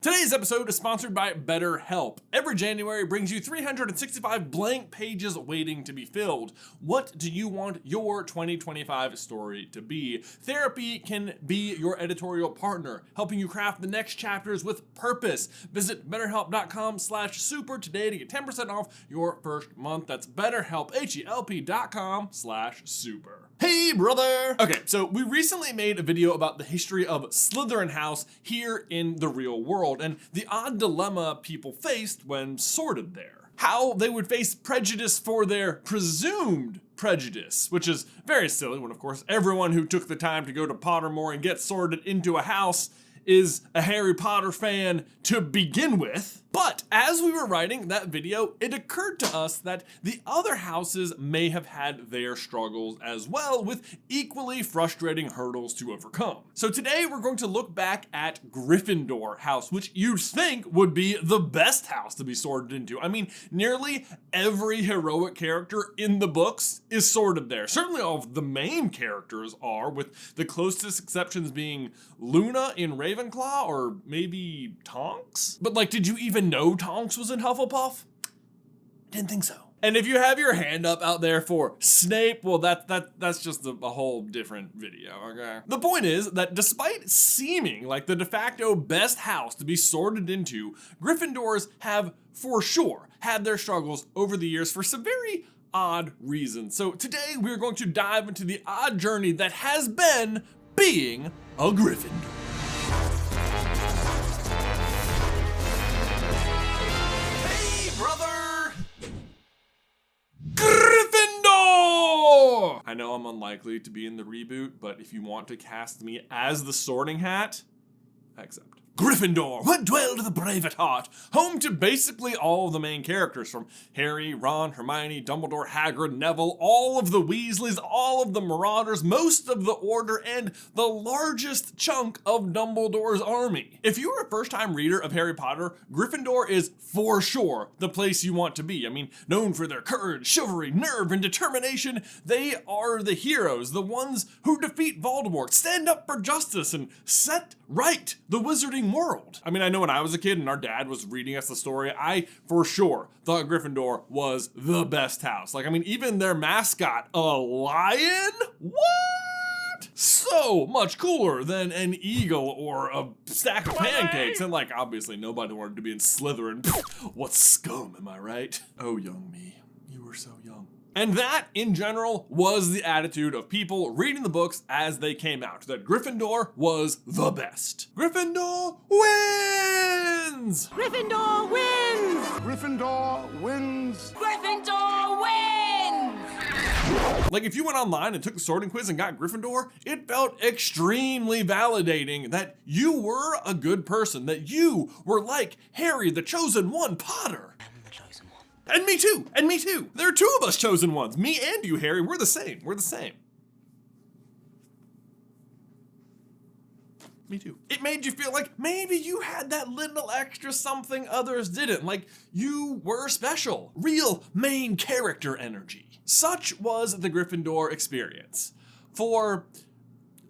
Today's episode is sponsored by BetterHelp. Every January brings you 365 blank pages waiting to be filled. What do you want your 2025 story to be? Therapy can be your editorial partner, helping you craft the next chapters with purpose. Visit betterhelp.com/super today to get 10% off your first month. That's BetterHelp, HELP.com/super. Hey, brother! Okay, so we recently made a video about the history of Slytherin House here in the real world, and the odd dilemma people faced when sorted there. How they would face prejudice for their presumed prejudice, which is very silly when, of course, everyone who took the time to go to Pottermore and get sorted into a house is a Harry Potter fan to begin with. But as we were writing that video, it occurred to us that the other houses may have had their struggles as well, with equally frustrating hurdles to overcome. So today we're going to look back at Gryffindor House, which you'd think would be the best house to be sorted into. I mean, nearly every heroic character in the books is sorted there. Certainly all of the main characters are, with the closest exceptions being Luna in Ravenclaw, or maybe Tonks? But did you even know Tonks was in Hufflepuff? I didn't think so. And if you have your hand up out there for Snape, well, that's just a whole different video, okay? The point is that despite seeming like the de facto best house to be sorted into, Gryffindors have for sure had their struggles over the years for some very odd reasons. So today we're going to dive into the odd journey that has been being a Gryffindor. Gryffindor! I know I'm unlikely to be in the reboot, but if you want to cast me as the Sorting Hat, I accept. Gryffindor, what dwelled the brave at heart, home to basically all of the main characters from Harry, Ron, Hermione, Dumbledore, Hagrid, Neville, all of the Weasleys, all of the Marauders, most of the Order, and the largest chunk of Dumbledore's army. If you are a first-time reader of Harry Potter, Gryffindor is for sure the place you want to be. I mean, known for their courage, chivalry, nerve, and determination, they are the heroes, the ones who defeat Voldemort, stand up for justice, and set right the wizarding world. I mean, I know when I was a kid and our dad was reading us the story, I for sure thought Gryffindor was the best house. Even their mascot, a lion? What? So much cooler than an eagle or a stack of pancakes. And obviously nobody wanted to be in Slytherin. What scum, am I right? Oh, young me, you were so young. And that, in general, was the attitude of people reading the books as they came out, that Gryffindor was the best. Gryffindor wins! Gryffindor wins! Gryffindor wins! Gryffindor wins! If you went online and took the sorting quiz and got Gryffindor, it felt extremely validating that you were a good person, that you were like Harry, the chosen one, Potter. And me too, and me too. There are two of us chosen ones. Me and you, Harry, we're the same. We're the same. Me too. It made you feel like maybe you had that little extra something others didn't. You were special. Real main character energy. Such was the Gryffindor experience. For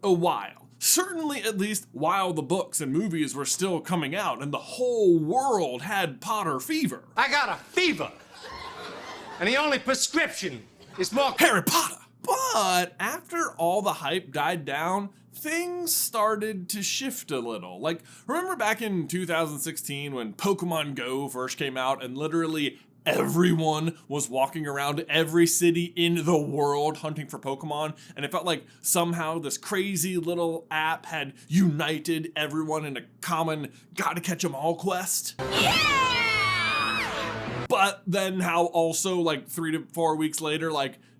a while. Certainly at least while the books and movies were still coming out and the whole world had Potter fever. I got a fever. And the only prescription is more Harry Potter. But after all the hype died down, things started to shift a little. Remember back in 2016 when Pokemon Go first came out and literally everyone was walking around every city in the world hunting for Pokemon, and it felt like somehow this crazy little app had united everyone in a common gotta catch 'em all quest? Yeah! But then how also 3 to 4 weeks later,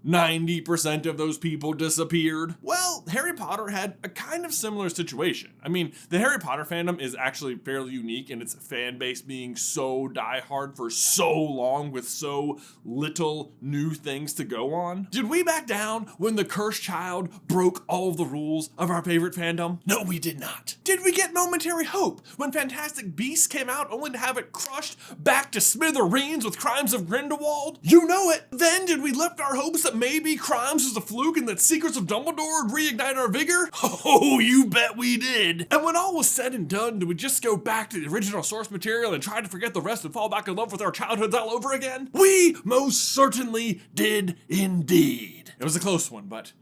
90% of those people disappeared. Well, Harry Potter had a kind of similar situation. I mean, the Harry Potter fandom is actually fairly unique in its fan base being so diehard for so long with so little new things to go on. Did we back down when the cursed child broke all of the rules of our favorite fandom? No, we did not. Did we get momentary hope when Fantastic Beasts came out only to have it crushed back to smithereens with Crimes of Grindelwald? You know it. Then did we lift our hopes that maybe Crimes was a fluke and that Secrets of Dumbledore would reignite our vigor? Oh, you bet we did. And when all was said and done, did we just go back to the original source material and try to forget the rest and fall back in love with our childhoods all over again? We most certainly did indeed. It was a close one, but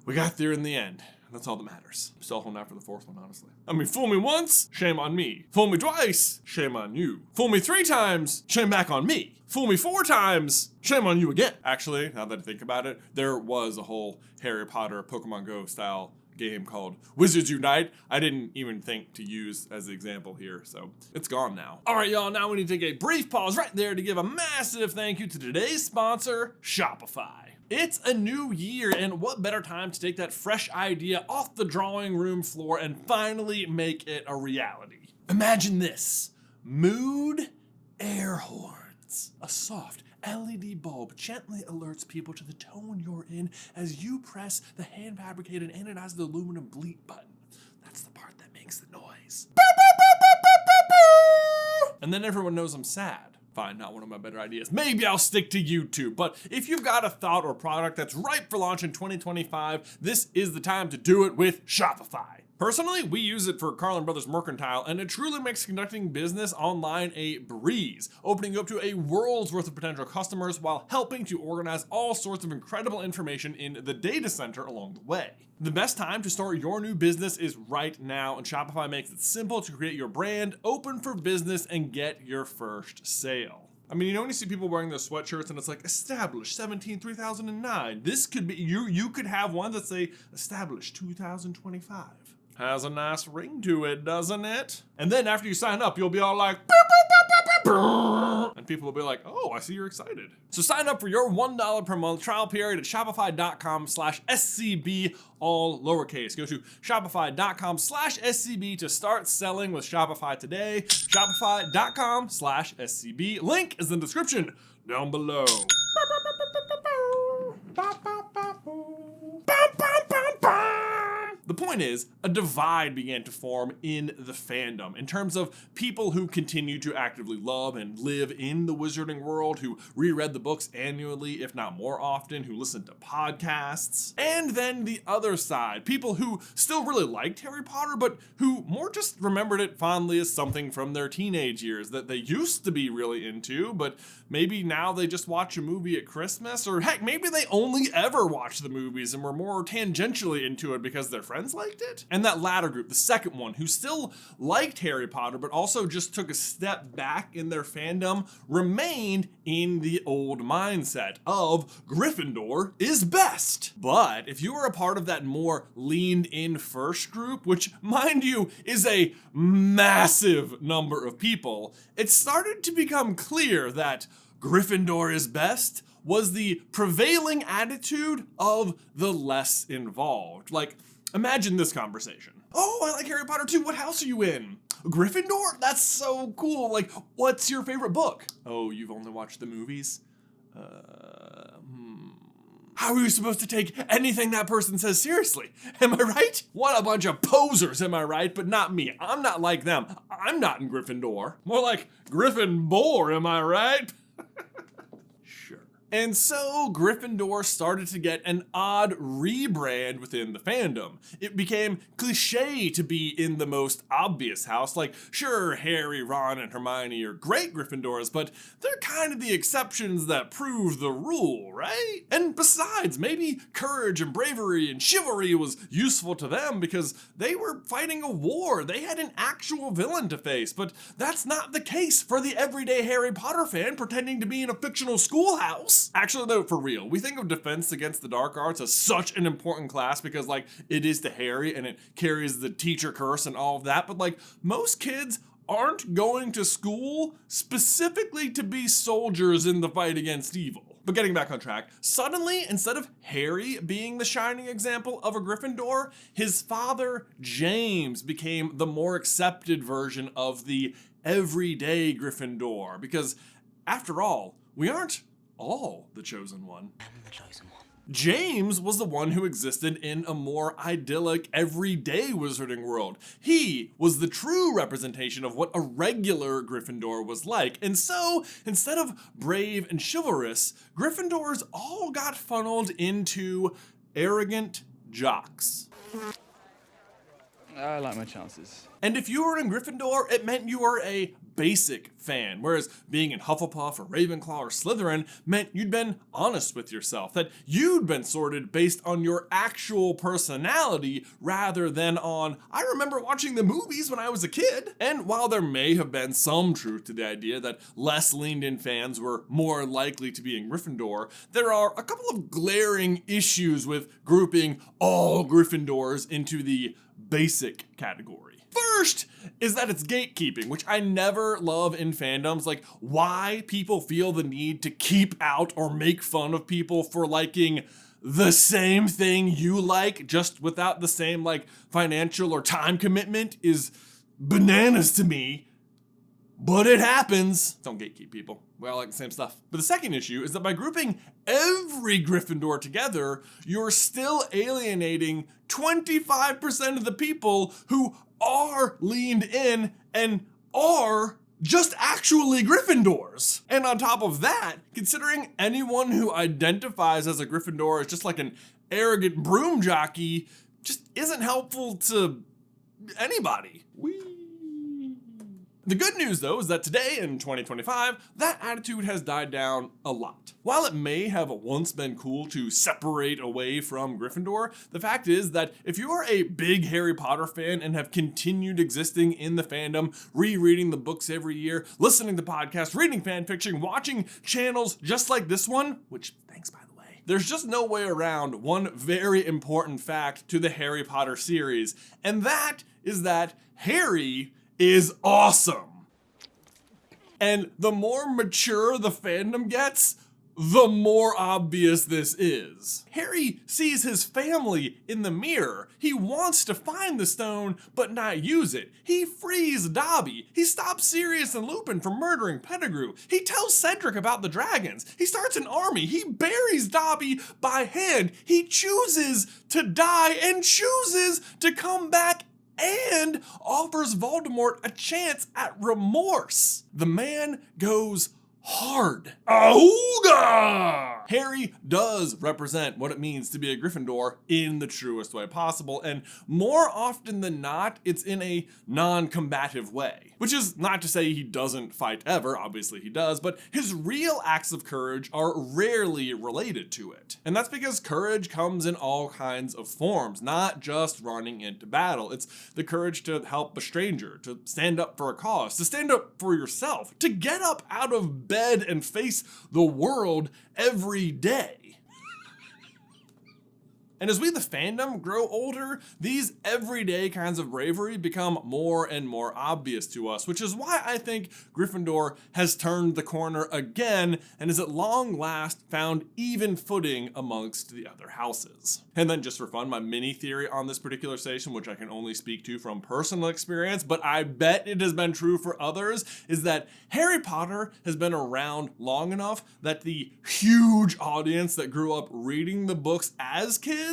we got there in the end. That's all that matters. I'm still holding out for the fourth one, honestly. I mean, fool me once, shame on me. Fool me twice, shame on you. Fool me 3 times, shame back on me. Fool me 4 times, shame on you again. Actually, now that I think about it, there was a whole Harry Potter Pokemon Go style game called Wizards Unite. I didn't even think to use as the example here, so it's gone now. All right, y'all, now we need to take a brief pause right there to give a massive thank you to today's sponsor, Shopify. It's a new year, and what better time to take that fresh idea off the drawing room floor and finally make it a reality. Imagine this: mood air horns. A soft LED bulb gently alerts people to the tone you're in as you press the hand-fabricated anodized aluminum bleep button. That's the part that makes the noise. And then everyone knows I'm sad. Fine, not one of my better ideas. Maybe I'll stick to YouTube, but if you've got a thought or product that's ripe for launch in 2025, this is the time to do it with Shopify. Personally, we use it for CarlinBrothers Mercantile, and it truly makes conducting business online a breeze, opening you up to a world's worth of potential customers while helping to organize all sorts of incredible information in the data center along the way. The best time to start your new business is right now, and Shopify makes it simple to create your brand, open for business, and get your first sale. I mean, you know when you see people wearing those sweatshirts and it's like, established 17/3009. This could be, you could have one that say, established 2025. Has a nice ring to it, doesn't it? And then after you sign up, you'll be all like, boop, boop, boop, boop, boop, boop. And people will be like, oh, I see you're excited. So sign up for your $1 per month trial period at shopify.com/SCB, all lowercase. Go to shopify.com/SCB to start selling with Shopify today. Shopify.com/SCB. Link is in the description down below. The point is, a divide began to form in the fandom in terms of people who continue to actively love and live in the wizarding world, who reread the books annually, if not more often, who listened to podcasts. And then the other side, people who still really liked Harry Potter, but who more just remembered it fondly as something from their teenage years that they used to be really into, but maybe now they just watch a movie at Christmas, or heck, maybe they only ever watch the movies and were more tangentially into it because their friends liked it. And that latter group, the second one, who still liked Harry Potter but also just took a step back in their fandom, remained in the old mindset of Gryffindor is best. But if you were a part of that more leaned in first group, which mind you is a massive number of people, it started to become clear that Gryffindor is best was the prevailing attitude of the less involved. Like, imagine this conversation. Oh, I like Harry Potter too. What house are you in? Gryffindor? That's so cool. Like, what's your favorite book? Oh, you've only watched the movies? How are you supposed to take anything that person says seriously? Am I right? What a bunch of posers, am I right? But not me. I'm not like them. I'm not in Gryffindor. More like Gryffindor, am I right? Sure. And so Gryffindor started to get an odd rebrand within the fandom. It became cliche to be in the most obvious house. Like, sure, Harry, Ron, and Hermione are great Gryffindors, but they're kind of the exceptions that prove the rule, right? And besides, maybe courage and bravery and chivalry was useful to them because they were fighting a war. They had an actual villain to face, but that's not the case for the everyday Harry Potter fan pretending to be in a fictional schoolhouse. Actually, though, for real, we think of Defense Against the Dark Arts as such an important class because, like, it is to Harry and it carries the teacher curse and all of that, but, like, most kids aren't going to school specifically to be soldiers in the fight against evil. But getting back on track, suddenly, instead of Harry being the shining example of a Gryffindor, his father, James, became the more accepted version of the everyday Gryffindor. Because, after all, we aren't all the chosen one. I'm the chosen one. James was the one who existed in a more idyllic, everyday wizarding world. He was the true representation of what a regular Gryffindor was like. And so, instead of brave and chivalrous, Gryffindors all got funneled into arrogant, jocks. I like my chances. And if you were in Gryffindor, it meant you were a basic fan, whereas being in Hufflepuff or Ravenclaw or Slytherin meant you'd been honest with yourself, that you'd been sorted based on your actual personality rather than on, I remember watching the movies when I was a kid. And while there may have been some truth to the idea that less leaned in fans were more likely to be in Gryffindor, there are a couple of glaring issues with grouping all Gryffindors into the basic category. First is that it's gatekeeping, which I never love in fandoms, like why people feel the need to keep out or make fun of people for liking the same thing you like, just without the same like financial or time commitment is bananas to me. But it happens. Don't gatekeep people. We all like the same stuff. But the second issue is that by grouping every Gryffindor together, you're still alienating 25% of the people who are leaned in and are just actually Gryffindors. And on top of that, considering anyone who identifies as a Gryffindor is just like an arrogant broom jockey, just isn't helpful to anybody. The good news, though, is that today in 2025, that attitude has died down a lot. While it may have once been cool to separate away from Gryffindor, the fact is that if you are a big Harry Potter fan and have continued existing in the fandom, rereading the books every year, listening to podcasts, reading fanfiction, watching channels just like this one, which thanks by the way, there's just no way around one very important fact to the Harry Potter series, and that is that Harry is awesome. And the more mature the fandom gets, the more obvious this is. Harry sees his family in the mirror. He wants to find the stone, but not use it. He frees Dobby. He stops Sirius and Lupin from murdering Pettigrew. He tells Cedric about the dragons. He starts an army. He buries Dobby by hand. He chooses to die and chooses to come back and offers Voldemort a chance at remorse. The man goes hard. Auga! Harry does represent what it means to be a Gryffindor in the truest way possible, and more often than not, it's in a non-combative way. Which is not to say he doesn't fight ever, obviously he does, but his real acts of courage are rarely related to it. And that's because courage comes in all kinds of forms, not just running into battle. It's the courage to help a stranger, to stand up for a cause, to stand up for yourself, to get up out of bed and face the world every day. And as we, the fandom, grow older, these everyday kinds of bravery become more and more obvious to us, which is why I think Gryffindor has turned the corner again and is at long last found even footing amongst the other houses. And then just for fun, my mini theory on this particular station, which I can only speak to from personal experience, but I bet it has been true for others, is that Harry Potter has been around long enough that the huge audience that grew up reading the books as kids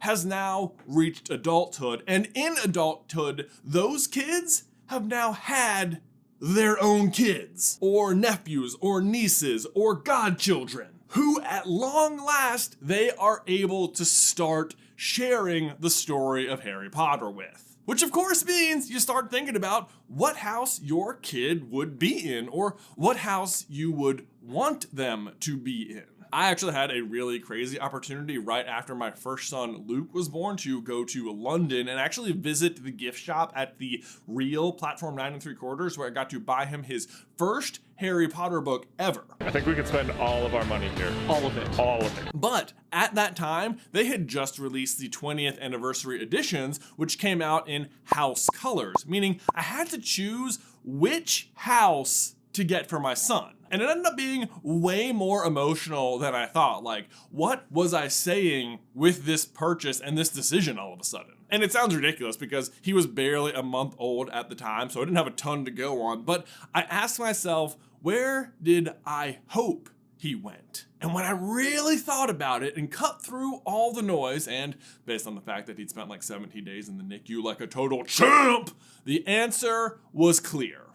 has now reached adulthood. And in adulthood, those kids have now had their own kids, or nephews, or nieces, or godchildren, who at long last they are able to start sharing the story of Harry Potter with. Which of course means you start thinking about what house your kid would be in, or what house you would want them to be in. I actually had a really crazy opportunity right after my first son, Luke, was born to go to London and actually visit the gift shop at the Real Platform 9 3/4, where I got to buy him his first Harry Potter book ever. I think we could spend all of our money here. All of it. All of it. But at that time, they had just released the 20th anniversary editions, which came out in house colors, meaning I had to choose which house to get for my son. And it ended up being way more emotional than I thought. Like, what was I saying with this purchase and this decision all of a sudden? And it sounds ridiculous because he was barely a month old at the time, so I didn't have a ton to go on. But I asked myself, where did I hope he went? And when I really thought about it and cut through all the noise, and based on the fact that he'd spent like 17 days in the NICU like a total champ, the answer was clear.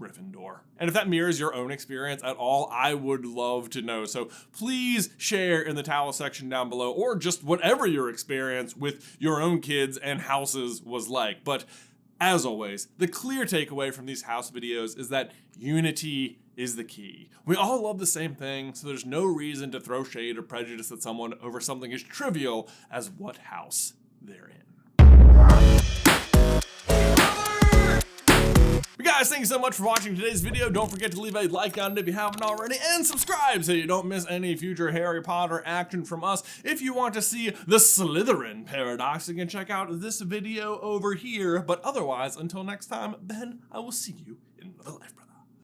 Gryffindor. And if that mirrors your own experience at all, I would love to know. So please share in the towel section down below, or just whatever your experience with your own kids and houses was like. But as always, the clear takeaway from these house videos is that unity is the key. We all love the same thing, so there's no reason to throw shade or prejudice at someone over something as trivial as what house they're in. But guys, thank you so much for watching today's video. Don't forget to leave a like on it if you haven't already, and subscribe so you don't miss any future Harry Potter action from us. If you want to see the Slytherin paradox, you can check out this video over here. But otherwise, until next time, Ben, I will see you in another life.